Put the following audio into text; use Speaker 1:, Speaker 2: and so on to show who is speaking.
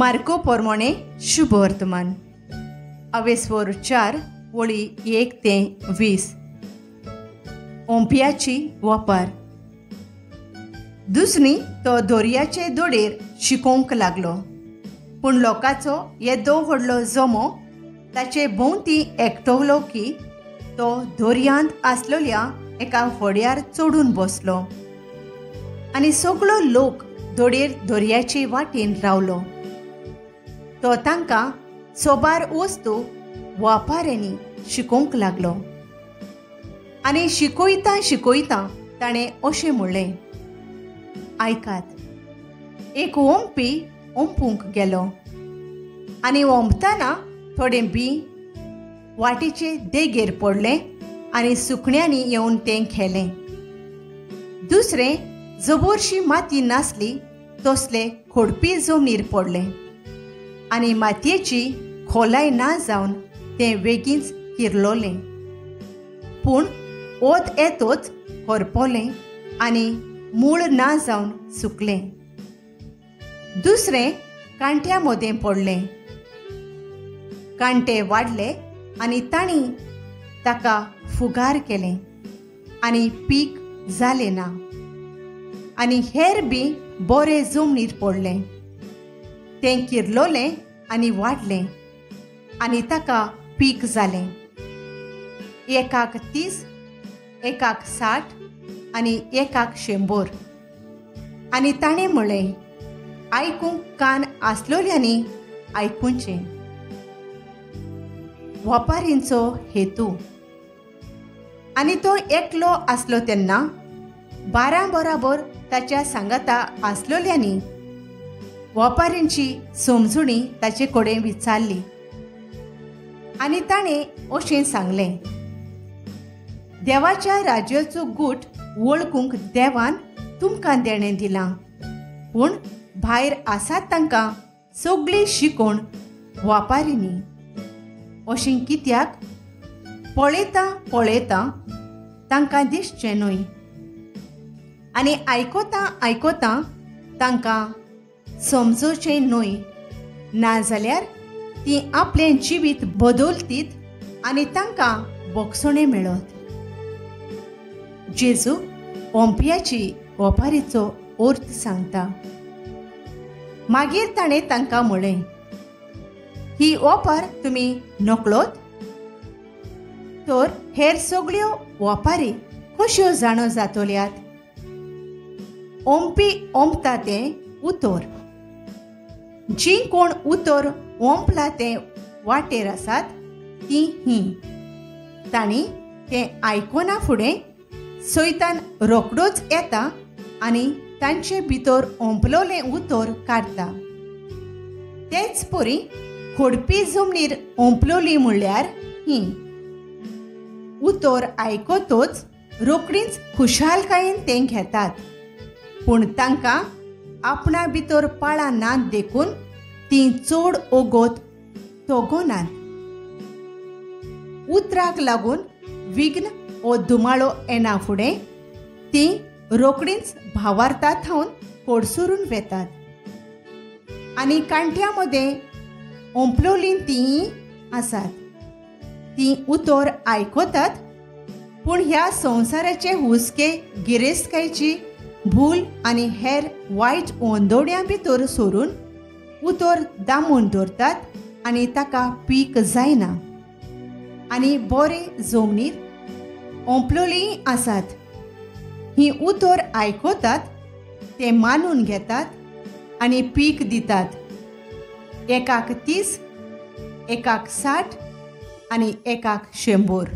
Speaker 1: Marco पोरमोणे शुभ वर्तमान अवेस्वर 4 वळी 1 ते 20 ओंपियाची वापर दुसरी तो दोरयाचे दोडेर शिकोवंक लागलो पूण लोकांचो येदो व्हडलो जमो ताचे भोंवती एकटवलो की तो दोरयांत आसलेल्या एका व्हड्यार चडून बसलो आनी सगळो लोक दोडेर दोरयाचे वाटेन रावलो. तो तांकां सोबार वस्तू वापाऱ्यांनी शिकोवंक लागलो आनी शिकयता शिकयता ताणें अशें म्हणलें, आयकात, एक ओंपी ओंपूंक गेलो आनी ओंपतना थोडें बी वाटेचे देगेर पडलें आनी सुकण्यांनी येवन तें खेलें. दुसरें जबरशी माती नासली तसले खोडपी जमनीर पडलें आनी मातयेची खोलाय ना जावन तें बेगीनच किरलोलें पूण ओत येतोच होरपोलें आनी मूळ ना जावन सुकलें. दुसरें कांट्या मोदें पडलें. कांटे वाडले आनी तांणी ताका फुगार केलें आनी पीक जालें ना. आनी हेर बी बरें जमनीर पडलें. तें किरलोलें आनी वाडलें आनी ताका पीक जालें. एकाक 30, एकाक 60 आनी एकाक 100. आनी ताणें म्हणलें, आयकूंक कान आसलोल्यांनी आयकुचें. वापारींचो हेतू. आनी तो एकलो आसलो तेन्ना 12 बराबर ताच्या सांगाता आसलोल्यांनी वापारींची समजुणी ताचे कडेन विचारली आनी ताणें अशें सांगलें, देवाच्या राज्याचो गूट वळखूंक देवान तुमकां देणें दिलां पूण भायर आसात तांकां सगळी शिकोण वापारींनी. अशें कित्याक पळयता पळयता तांकां दिसचें न्हय आनी आयकोता आयकोता तांकां समजोचें न्हय, नाजाल्यार तीं आपलें जिवीत बदलतीत आनी तांकां बोगसणें मेळत. जेजू ओंपियाची वापारीचो अर्थ सांगता. मागीर ताणें तांकां म्हणलें, ही वापार तुमी नकळोत? तर हेर सगळ्यो वापारी कश्यो जाणो जातोल्यात? ओंपी ओंपता तें उतर. जीं कोण उतर ओंपला तें वाटेर आसात तीं हीं. तांणी तें आयकोना फुडें सैतान रोखडोच येता आनी तांचे भितर ओंपलोलें उतर काडटा. तेच परी खोडपी जमनीर ओंपलोली म्हणल्यार हीं. उतर आयकोतोच रोखडींच खुशालकायेन तें घेतात पूण तांकां आपणा भितर पाळा नात देखून तीं चड ओगोत तोगोनात. उतराक लागून विघ्न ओ दुमाळो येना फुडें तीं रोखडींच भावार्थां थावन कोडसुरून वेतात. आनी कांट्या मदें ओंपलोलीं तीं आसात. तीं उतर आयकोतात पूण ह्या संवसाराचे हुस्के गिरेस्तकायेची भूल आनी हेर वायट ओंदोड्यां भितर सोरून उतर दामून दवरतात आनी ताका पीक जायना. आनी बरे जमनीर ओंपलोलीं आसात. हीं उतर आयकोतात, ते मानून घेतात आनी पीक दितात. एकाक 30, एकाक 60 आनी एकाक 100.